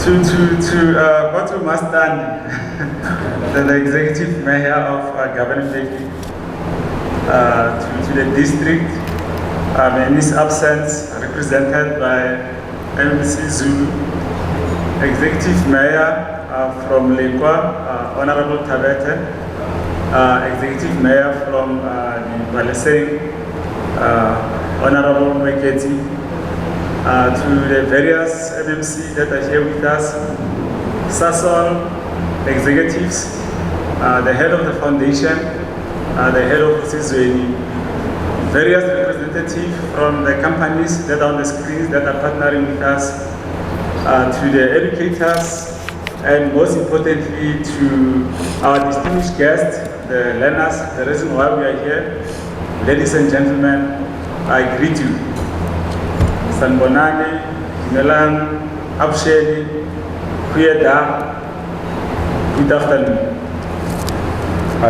to Mustang, the executive mayor of Govan Mbeki, to the district, in his absence, represented by MC Zulu, executive mayor from Lekwa, Honorable Tabete, executive mayor from the Baloyi, Honorable Mweketi, to the various MMC that are here with us, Sasol executives, the head of the foundation, the head of SasolSenior, various representatives from the companies that are on the screens that are partnering with us, to the educators, and most importantly to our distinguished guests, the learners, the reason why we are here. Ladies and gentlemen, I greet you. Sanbonani, Melan, Absheli, Kuyeda, good afternoon.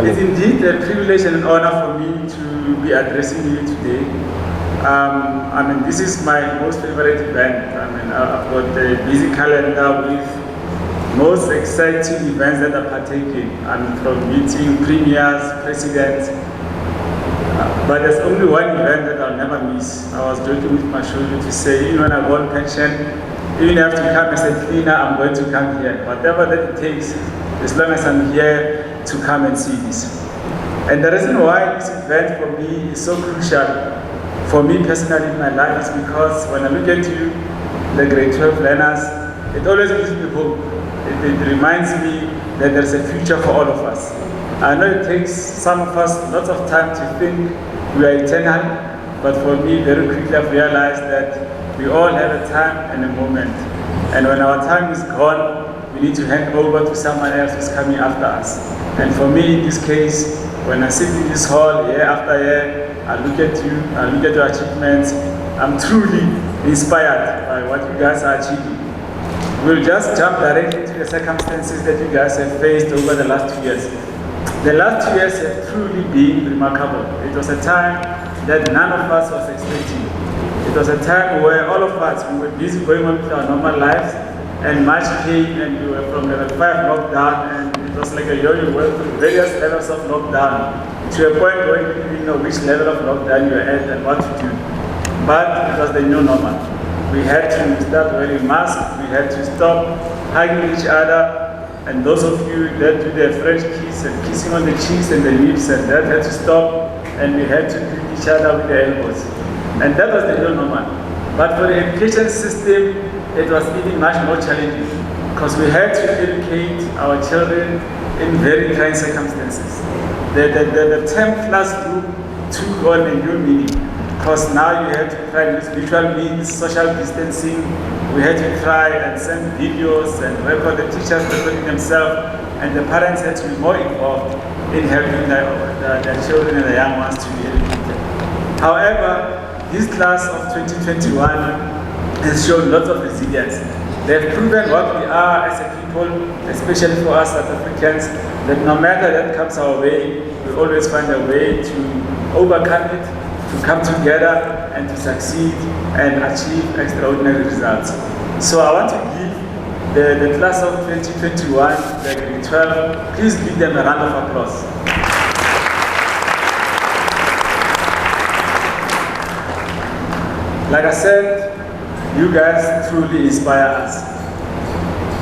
It's indeed a privilege and an honor for me to be addressing you today. This is my most favorite event. I've got a busy calendar with most exciting events that are partaking. From meeting premiers, presidents. But there's only one event that I'll never miss. I was joking with my shoulder to say, even when I go on pension, even if I have to come as a cleaner, I'm going to come here. Whatever that it takes, as long as I'm here to come and see this. And the reason why this event for me is so crucial, for me personally in my life, is because when I look at you, the grade 12 learners, it always gives me hope. It reminds me that there's a future for all of us. I know it takes some of us lots of time to think we are eternal, but for me, very quickly I've realized that we all have a time and a moment. And when our time is gone, we need to hand over to someone else who's coming after us. And for me, in this case, when I sit in this hall year after year, I look at you, I look at your achievements, I'm truly inspired by what you guys are achieving. We'll just jump directly into the circumstances that you guys have faced over the last 2 years. The last 2 years have truly been remarkable. It was a time that none of us was expecting. It was a time where all of us, we were busy going on with our normal lives, and March came and we were from level 5 lockdown, and it was like a yo-yo, went through various levels of lockdown, to a point where you didn't even know which level of lockdown you were at and what to do. But it was the new normal. We had to start wearing masks, we had to stop hugging each other, and those of you that do the French kiss and kissing on the cheeks and the lips, and that had to stop, and we had to greet each other with the elbows. And that was the new normal. But for the education system, it was even much more challenging, because we had to educate our children in very trying circumstances. The term classroom took on a new meaning, because now you had to try to use virtual means, social distancing. We had to try and send videos and record, the teachers recording themselves, and the parents had to be more involved in helping their children and the young ones to be educated. However, this class of 2021 has shown lots of resilience. They've proven what we are as a people, especially for us South Africans, that no matter that comes our way, we always find a way to overcome it, to come together and to succeed and achieve extraordinary results. So I want to give the class of 2021, the grade 12, please give them a round of applause. Like I said, you guys truly inspire us.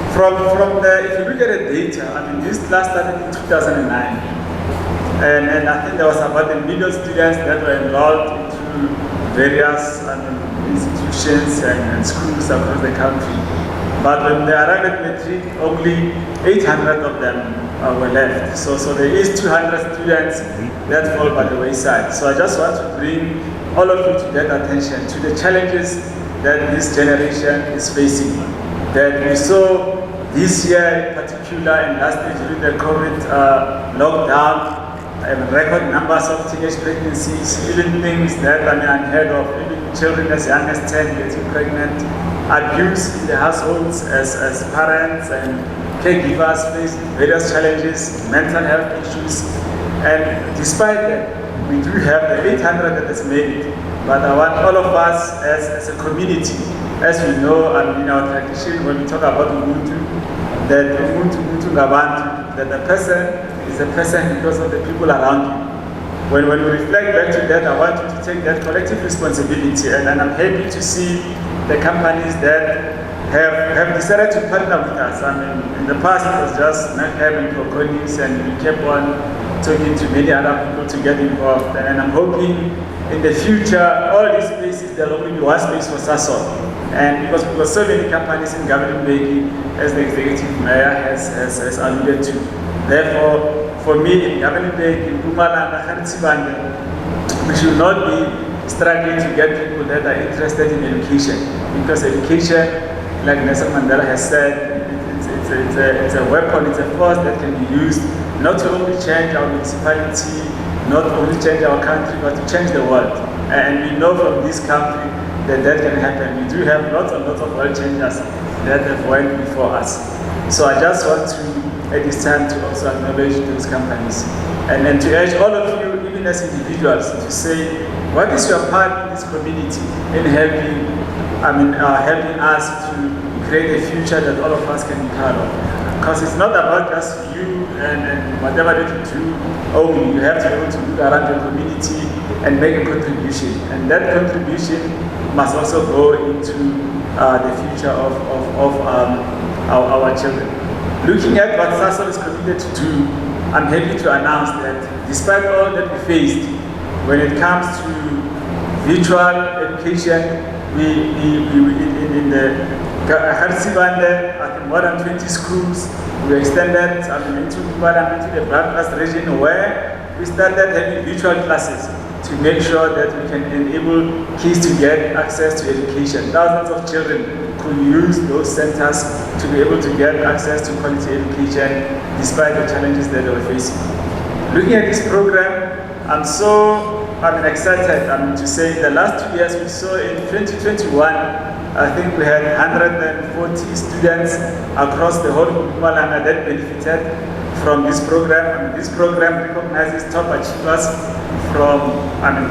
If you look at the data, this class started in 2009. And I think there was about 1 million students that were enrolled into various institutions and schools across the country. But when they arrived at matric, only 800 of them were left. So there is 200 students that fall by the wayside. So I just want to bring all of you to that attention, to the challenges that this generation is facing. That we saw this year in particular, and last year during the COVID lockdown, record numbers of teenage pregnancies, even things that are unheard of, even children as young as 10 getting pregnant, abuse in the households as parents and caregivers face various challenges, mental health issues. And despite that, we do have the 800 that has made it. But I want all of us as a community As we know, and in our tradition, when we talk about Ubuntu, that Ubuntu Ngabantu, that the person is a person because of the people around you. When we reflect back to that, I want you to take that collective responsibility, and I'm happy to see the companies that have decided to partner with us. I mean, in the past it was just not having colleagues, and we kept on talking to many other people to get involved. And I'm hoping in the future, all these spaces, there will only be one space for Sasol. And because we've got so many companies in Govan Mbeki, as the executive mayor has alluded to. Therefore, for me, in Govan Mbeki, in Mpumalanga, we should not be struggling to get people that are interested in education. Because education, like Nelson Mandela has said, it's a weapon, it's a force that can be used not to only change our municipality, not only change our country, but to change the world. And we know from this country that can happen. We do have lots and lots of world changers that have went before us. So I just want to, at this time, to also acknowledge those companies. And then to urge all of you, even as individuals, to say, what is your part in this community in helping us to create a future that all of us can be proud of? Because it's not about just you and whatever that you do only. You have to be able to look around your community and make a contribution. And that contribution must also go into the future of our children. Looking at what Sasol is committed to do, I'm happy to announce that despite all that we faced, when it comes to virtual education, in the Harsibande, I think more than 20 schools, we extended into the broadcast region where we started having virtual classes to make sure that we can enable kids to get access to education. Thousands of children could use those centers to be able to get access to quality education despite the challenges that they were facing. Looking at this program, I'm excited to say the last 2 years we saw in 2021, I think we had 140 students across the whole of Mpumalanga that benefited from this program. This program recognizes top achievers from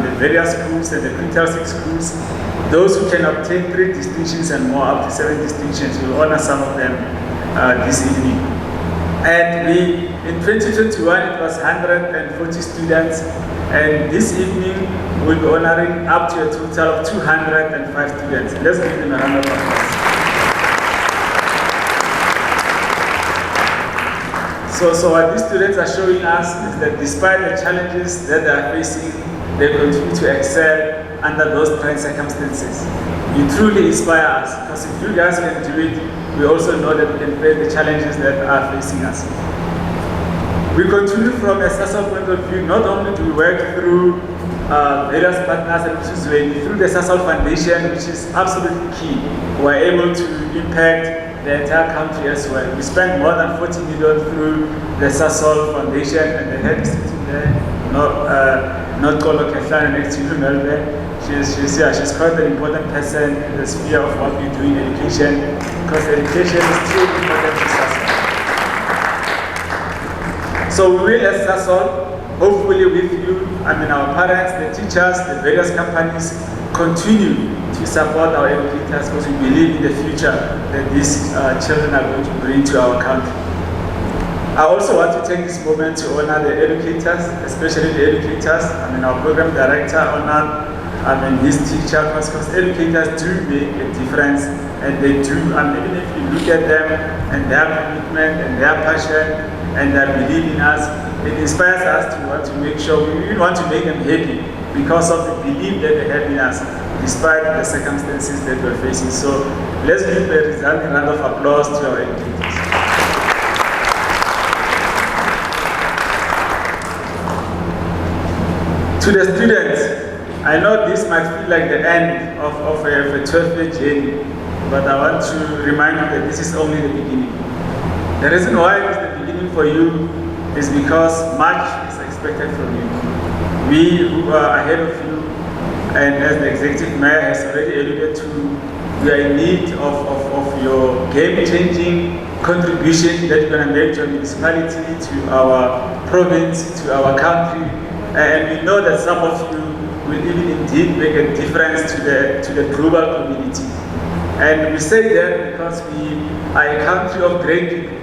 the various schools and the pre-6 schools. Those who can obtain 3 distinctions and more, up to 7 distinctions, we'll honor some of them this evening. And in 2021, it was 140 students, and this evening we'll be honoring up to a total of 205 students. Let's give them a round of applause. So what these students are showing us is that despite the challenges that they are facing, they continue to excel under those trying circumstances. You truly inspire us, because if you guys can do it, we also know that we can face the challenges that are facing us. We continue from a Sasol point of view. Not only do we work through various partners and through the Sasol Foundation, which is absolutely key, we're able to impact the entire country as well. We spent more than 40 million through the Sasol Foundation, and the head is sitting there, not Cllr next to you, Melbourne. She's quite an important person in the sphere of what we do in education, because education is too important to Sasol. So we will, as Sasol, hopefully with you, our parents, the teachers, the various companies, continue to support our educators, because we believe in the future that these children are going to bring to our country. I also want to take this moment to honor the educators, especially the educators. Our program director honored his teacher, because educators do make a difference, and they do. Even if you look at them and their commitment and their passion and their belief in us, it inspires us to want to make sure we want to make them happy because of the belief that they have in us, despite the circumstances that we're facing. So let's give a resounding round of applause to our educators. To the students, I know this might feel like the end of a 12-year journey, but I want to remind you that this is only the beginning. The reason why it is the beginning for you is because much is expected from you. We who are ahead of you, and as the executive mayor has already alluded to, we are in need of your game-changing contribution that you're going to make to our municipality, to our province, to our country. And we know that some of you will even indeed make a difference to the global community. And we say that because we are a country of great people.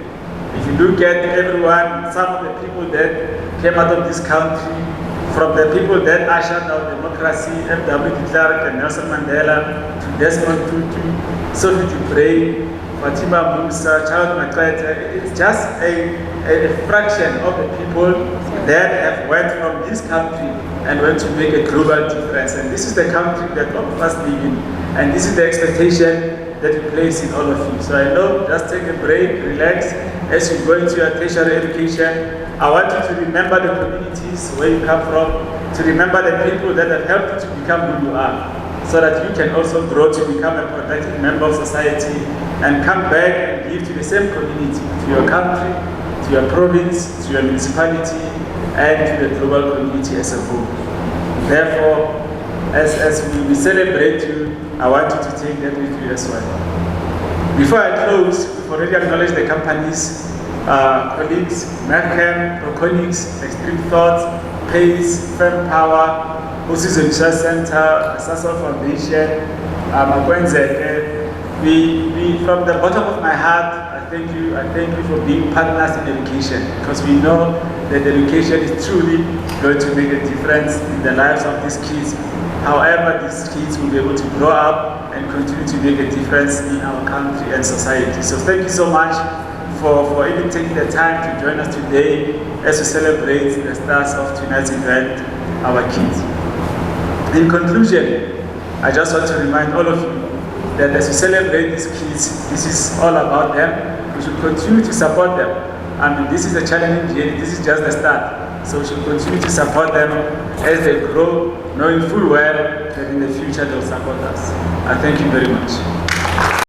If you look at everyone, some of the people that came out of this country, from the people that ushered out democracy, F.W. de Klerk and Nelson Mandela, to Desmond Tutu, Sophie Duprey, Fatima Musa, Charles Makwete, it's just a fraction of the people that have went from this country and went to make a global difference. And this is the country that all of us live in. And this is the expectation that we place in all of you. So I know, just take a break, relax. As you go into your tertiary education, I want you to remember the communities where you come from, to remember the people that have helped you to become who you are, so that you can also grow to become a productive member of society and come back and give to the same community, to your country, to your province, to your municipality, and to the global community as a whole. Therefore, as we celebrate you, I want you to take that with you as well. Before I close, we've already acknowledged the company's colleagues, Merchem, Proconics, Extreme Thoughts, PACE, Firm Power, Ukhusi Lodge Center, Sasol Foundation, Kwezi. From the bottom of my heart, I thank you for being partners in education, because we know that education is truly going to make a difference in the lives of these kids. However, these kids will be able to grow up and continue to make a difference in our country and society. So thank you so much for even taking the time to join us today as we celebrate the stars of tonight's event, our kids. In conclusion, I just want to remind all of you that as we celebrate these kids, this is all about them. We should continue to support them. I mean, this is a challenging journey, this is just the start. So we should continue to support them as they grow, knowing full well that in the future they'll support us. I thank you very much.